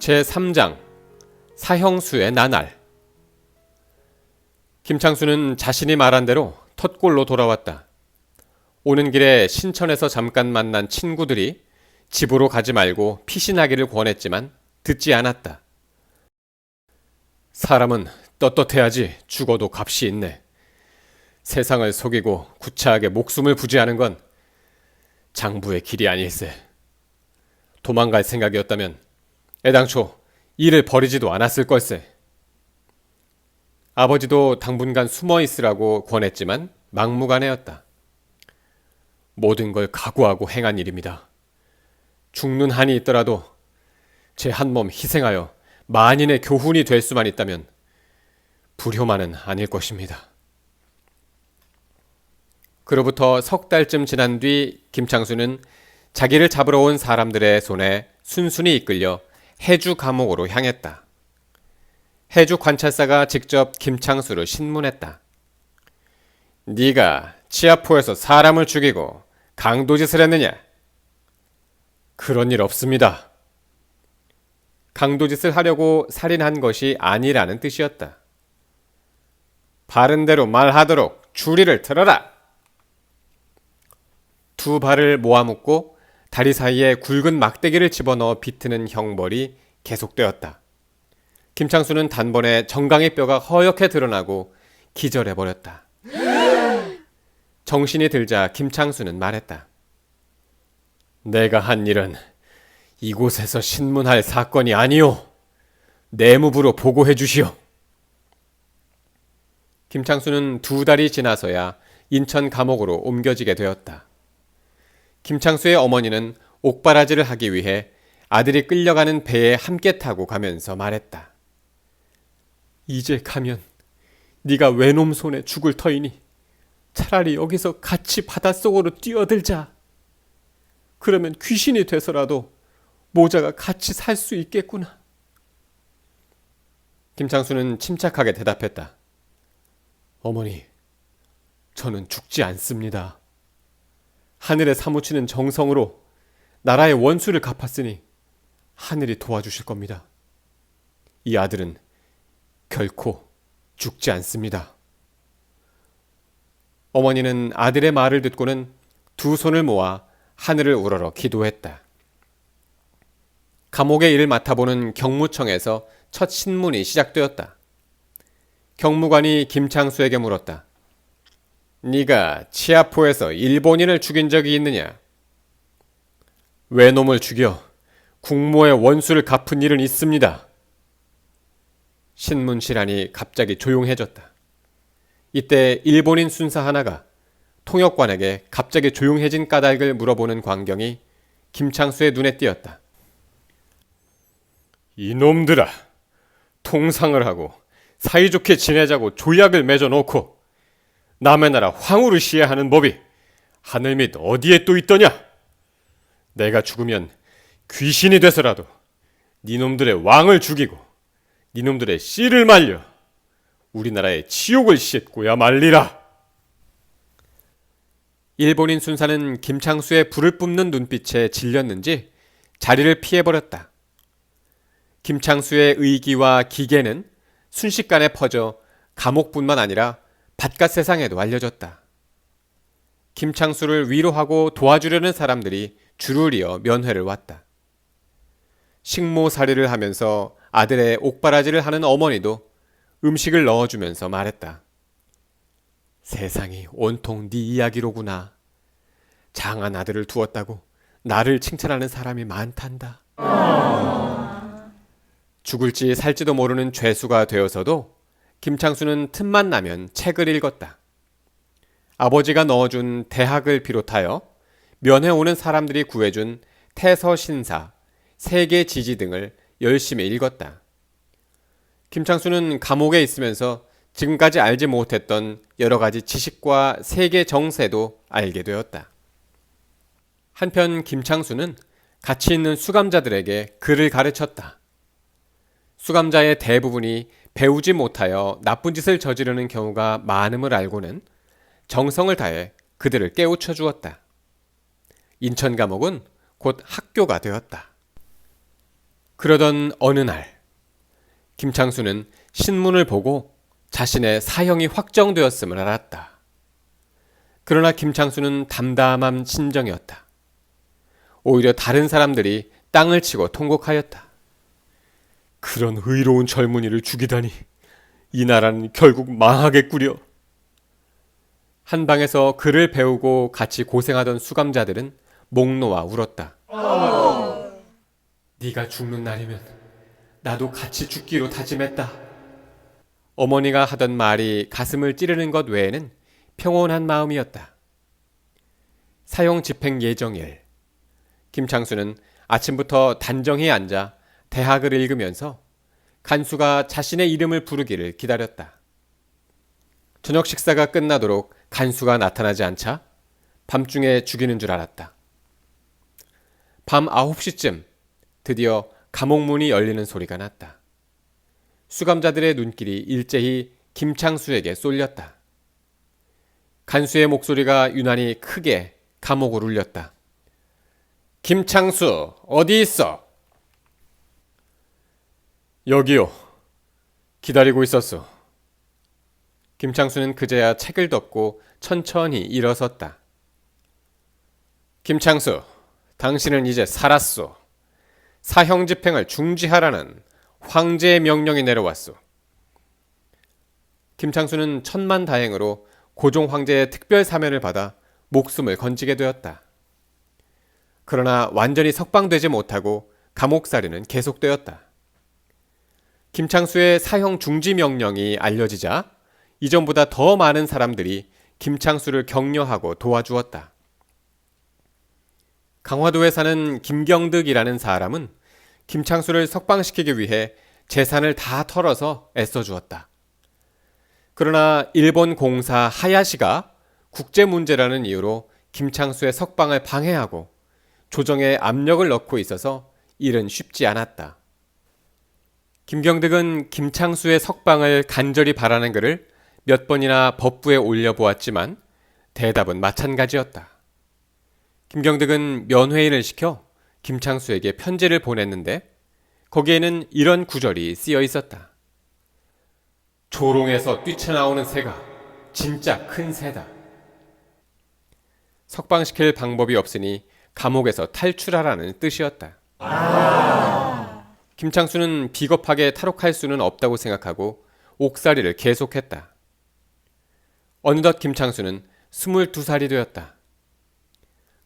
제3장 사형수의 나날. 김창수는 자신이 말한 대로 텄골로 돌아왔다. 오는 길에 신천에서 잠깐 만난 친구들이 집으로 가지 말고 피신하기를 권했지만 듣지 않았다. 사람은 떳떳해야지 죽어도 값이 있네. 세상을 속이고 구차하게 목숨을 부지하는 건 장부의 길이 아닐세. 도망갈 생각이었다면 애당초 일을 버리지도 않았을 걸세. 아버지도 당분간 숨어 있으라고 권했지만 막무가내였다. 모든 걸 각오하고 행한 일입니다. 죽는 한이 있더라도 제 한 몸 희생하여 만인의 교훈이 될 수만 있다면 불효만은 아닐 것입니다. 그로부터 석 달쯤 지난 뒤 김창수는 자기를 잡으러 온 사람들의 손에 순순히 이끌려 해주 감옥으로 향했다. 해주 관찰사가 직접 김창수를 신문했다. 네가 치아포에서 사람을 죽이고 강도짓을 했느냐? 그런 일 없습니다. 강도짓을 하려고 살인한 것이 아니라는 뜻이었다. 바른대로 말하도록 주리를 틀어라. 두 발을 모아묶고 다리 사이에 굵은 막대기를 집어넣어 비트는 형벌이 계속되었다. 김창수는 단번에 정강이 뼈가 허옇게 드러나고 기절해버렸다. 정신이 들자 김창수는 말했다. 내가 한 일은 이곳에서 신문할 사건이 아니오. 내무부로 보고해 주시오. 김창수는 두 달이 지나서야 인천 감옥으로 옮겨지게 되었다. 김창수의 어머니는 옥바라지를 하기 위해 아들이 끌려가는 배에 함께 타고 가면서 말했다. 이제 가면 네가 외놈 손에 죽을 터이니 차라리 여기서 같이 바닷속으로 뛰어들자. 그러면 귀신이 돼서라도 모자가 같이 살 수 있겠구나. 김창수는 침착하게 대답했다. 어머니, 저는 죽지 않습니다. 하늘에 사무치는 정성으로 나라의 원수를 갚았으니 하늘이 도와주실 겁니다. 이 아들은 결코 죽지 않습니다. 어머니는 아들의 말을 듣고는 두 손을 모아 하늘을 우러러 기도했다. 감옥의 일을 맡아보는 경무청에서 첫 신문이 시작되었다. 경무관이 김창수에게 물었다. 네가 치아포에서 일본인을 죽인 적이 있느냐? 외놈을 죽여 국모의 원수를 갚은 일은 있습니다. 신문실안이 갑자기 조용해졌다. 이때 일본인 순사 하나가 통역관에게 갑자기 조용해진 까닭을 물어보는 광경이 김창수의 눈에 띄었다. 이놈들아, 통상을 하고 사이좋게 지내자고 조약을 맺어놓고 남의 나라 황후를 시해하는 법이 하늘 밑 어디에 또 있더냐? 내가 죽으면 귀신이 돼서라도 니놈들의 왕을 죽이고 니놈들의 씨를 말려 우리나라의 치욕을 씻고야 말리라. 일본인 순사는 김창수의 불을 뿜는 눈빛에 질렸는지 자리를 피해버렸다. 김창수의 의기와 기계는 순식간에 퍼져 감옥뿐만 아니라 바깥 세상에도 알려졌다. 김창수를 위로하고 도와주려는 사람들이 줄을 이어 면회를 왔다. 식모살이를 하면서 아들의 옥바라지를 하는 어머니도 음식을 넣어주면서 말했다. 세상이 온통 네 이야기로구나. 장한 아들을 두었다고 나를 칭찬하는 사람이 많단다. 죽을지 살지도 모르는 죄수가 되어서도 김창수는 틈만 나면 책을 읽었다. 아버지가 넣어준 대학을 비롯하여 면회 오는 사람들이 구해준 태서신사, 세계지지 등을 열심히 읽었다. 김창수는 감옥에 있으면서 지금까지 알지 못했던 여러 가지 지식과 세계 정세도 알게 되었다. 한편 김창수는 같이 있는 수감자들에게 글을 가르쳤다. 수감자의 대부분이 배우지 못하여 나쁜 짓을 저지르는 경우가 많음을 알고는 정성을 다해 그들을 깨우쳐 주었다. 인천 감옥은 곧 학교가 되었다. 그러던 어느 날 김창수는 신문을 보고 자신의 사형이 확정되었음을 알았다. 그러나 김창수는 담담한 심정이었다. 오히려 다른 사람들이 땅을 치고 통곡하였다. 그런 의로운 젊은이를 죽이다니 이 나라는 결국 망하겠구려. 한방에서 글을 배우고 같이 고생하던 수감자들은 목 놓아 울었다. 네가 죽는 날이면 나도 같이 죽기로 다짐했다. 어머니가 하던 말이 가슴을 찌르는 것 외에는 평온한 마음이었다. 사형 집행 예정일, 김창수는 아침부터 단정히 앉아 대학을 읽으면서 간수가 자신의 이름을 부르기를 기다렸다. 저녁 식사가 끝나도록 간수가 나타나지 않자 밤중에 죽이는 줄 알았다. 밤 9시쯤 드디어 감옥 문이 열리는 소리가 났다. 수감자들의 눈길이 일제히 김창수에게 쏠렸다. 간수의 목소리가 유난히 크게 감옥을 울렸다. 김창수, 어디 있어? 여기요. 기다리고 있었어. 김창수는 그제야 책을 덮고 천천히 일어섰다. 김창수, 당신은 이제 살았소. 사형 집행을 중지하라는 황제의 명령이 내려왔소. 김창수는 천만다행으로 고종 황제의 특별 사면을 받아 목숨을 건지게 되었다. 그러나 완전히 석방되지 못하고 감옥살이는 계속되었다. 김창수의 사형 중지 명령이 알려지자 이전보다 더 많은 사람들이 김창수를 격려하고 도와주었다. 강화도에 사는 김경득이라는 사람은 김창수를 석방시키기 위해 재산을 다 털어서 애써주었다. 그러나 일본 공사 하야시가 국제 문제라는 이유로 김창수의 석방을 방해하고 조정에 압력을 넣고 있어서 일은 쉽지 않았다. 김경득은 김창수의 석방을 간절히 바라는 글을 몇 번이나 법부에 올려보았지만 대답은 마찬가지였다. 김경득은 면회인을 시켜 김창수에게 편지를 보냈는데 거기에는 이런 구절이 쓰여 있었다. 조롱에서 뛰쳐나오는 새가 진짜 큰 새다. 석방시킬 방법이 없으니 감옥에서 탈출하라는 뜻이었다. 김창수는 비겁하게 탈옥할 수는 없다고 생각하고 옥살이를 계속했다. 어느덧 김창수는 22살이 되었다.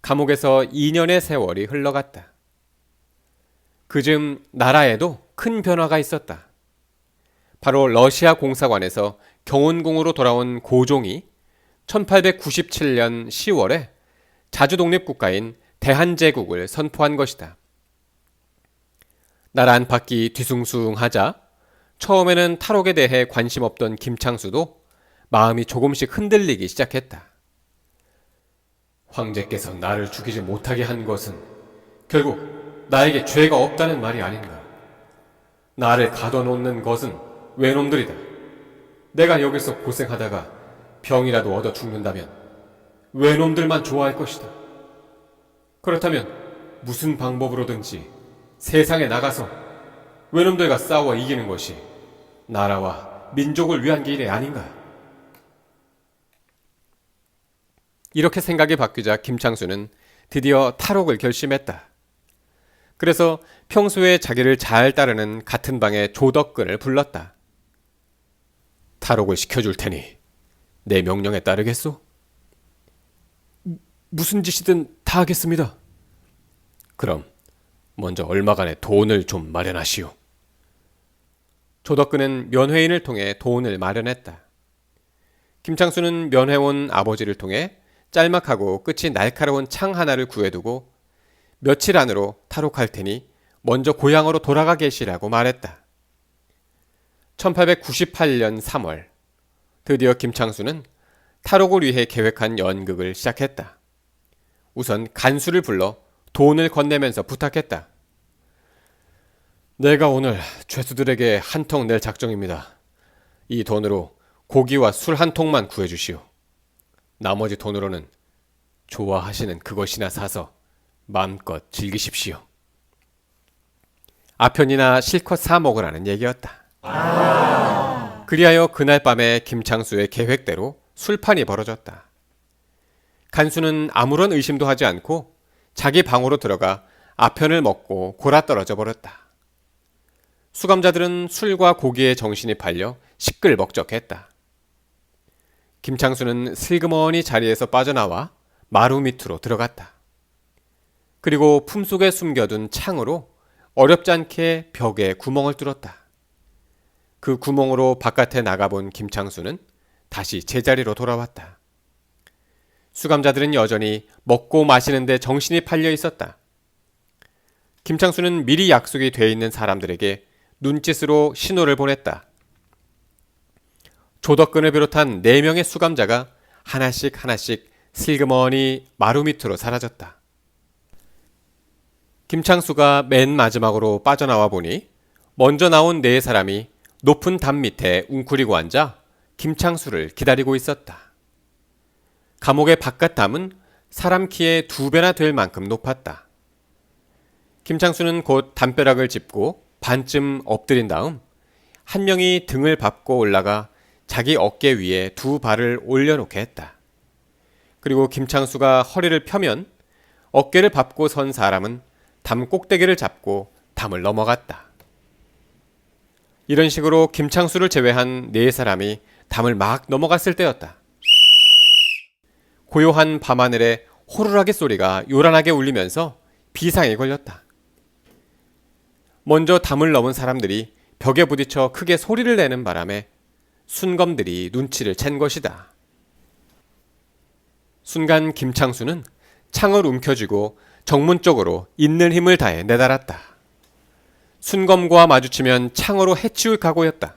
감옥에서 2년의 세월이 흘러갔다. 그즈음 나라에도 큰 변화가 있었다. 바로 러시아 공사관에서 경운궁으로 돌아온 고종이 1897년 10월에 자주독립국가인 대한제국을 선포한 것이다. 나라 안팎이 뒤숭숭하자 처음에는 탈옥에 대해 관심 없던 김창수도 마음이 조금씩 흔들리기 시작했다. 황제께서 나를 죽이지 못하게 한 것은 결국 나에게 죄가 없다는 말이 아닌가. 나를 가둬놓는 것은 외놈들이다. 내가 여기서 고생하다가 병이라도 얻어 죽는다면 외놈들만 좋아할 것이다. 그렇다면 무슨 방법으로든지 세상에 나가서 외놈들과 싸워 이기는 것이 나라와 민족을 위한 길이 아닌가. 이렇게 생각이 바뀌자 김창수는 드디어 탈옥을 결심했다. 그래서 평소에 자기를 잘 따르는 같은 방의 조덕근을 불렀다. 탈옥을 시켜줄 테니 내 명령에 따르겠소? 무슨 짓이든 다 하겠습니다. 그럼 먼저 얼마간의 돈을 좀 마련하시오. 조덕근은 면회인을 통해 돈을 마련했다. 김창수는 면회온 아버지를 통해 짤막하고 끝이 날카로운 창 하나를 구해두고 며칠 안으로 탈옥할 테니 먼저 고향으로 돌아가 계시라고 말했다. 1898년 3월 드디어 김창수는 탈옥을 위해 계획한 연극을 시작했다. 우선 간수를 불러 돈을 건네면서 부탁했다. 내가 오늘 죄수들에게 한 통 낼 작정입니다. 이 돈으로 고기와 술 한 통만 구해주시오. 나머지 돈으로는 좋아하시는 그것이나 사서 마음껏 즐기십시오. 아편이나 실컷 사 먹으라는 얘기였다. 그리하여 그날 밤에 김창수의 계획대로 술판이 벌어졌다. 간수는 아무런 의심도 하지 않고 자기 방으로 들어가 아편을 먹고 골아떨어져 버렸다. 수감자들은 술과 고기에 정신이 팔려 시끌벅적했다. 김창수는 슬그머니 자리에서 빠져나와 마루 밑으로 들어갔다. 그리고 품속에 숨겨둔 창으로 어렵지 않게 벽에 구멍을 뚫었다. 그 구멍으로 바깥에 나가본 김창수는 다시 제자리로 돌아왔다. 수감자들은 여전히 먹고 마시는데 정신이 팔려 있었다. 김창수는 미리 약속이 돼 있는 사람들에게 눈짓으로 신호를 보냈다. 조덕근을 비롯한 4명의 수감자가 하나씩 슬그머니 마루 밑으로 사라졌다. 김창수가 맨 마지막으로 빠져나와 보니 먼저 나온 4사람이 높은 담 밑에 웅크리고 앉아 김창수를 기다리고 있었다. 감옥의 바깥 담은 사람 키의 2배나 될 만큼 높았다. 김창수는 곧 담벼락을 짚고 반쯤 엎드린 다음 한 명이 등을 밟고 올라가 자기 어깨 위에 2 발을 올려놓게 했다. 그리고 김창수가 허리를 펴면 어깨를 밟고 선 사람은 담 꼭대기를 잡고 담을 넘어갔다. 이런 식으로 김창수를 제외한 4사람이 담을 막 넘어갔을 때였다. 고요한 밤하늘에 호루라기 소리가 요란하게 울리면서 비상이 걸렸다. 먼저 담을 넘은 사람들이 벽에 부딪혀 크게 소리를 내는 바람에 순검들이 눈치를 챈 것이다. 순간 김창수는 창을 움켜쥐고 정문 쪽으로 있는 힘을 다해 내달았다. 순검과 마주치면 창으로 해치울 각오였다.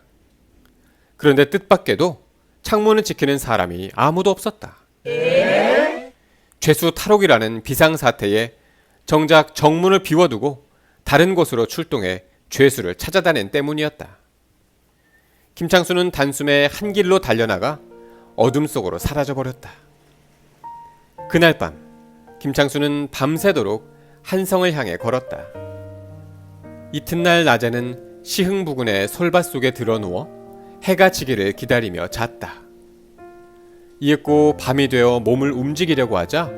그런데 뜻밖에도 창문을 지키는 사람이 아무도 없었다. 죄수 탈옥이라는 비상사태에 정작 정문을 비워두고 다른 곳으로 출동해 죄수를 찾아다낸 때문이었다. 김창수는 단숨에 한 길로 달려나가 어둠 속으로 사라져버렸다. 그날 밤 김창수는 밤새도록 한성을 향해 걸었다. 이튿날 낮에는 시흥 부근의 솔밭 속에 드러누워 해가 지기를 기다리며 잤다. 이윽고 밤이 되어 몸을 움직이려고 하자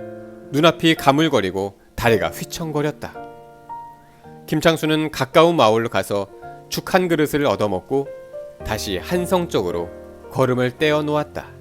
눈앞이 가물거리고 다리가 휘청거렸다. 김창수는 가까운 마을로 가서 죽 한 그릇을 얻어먹고 다시 한성 쪽으로 걸음을 떼어 놓았다.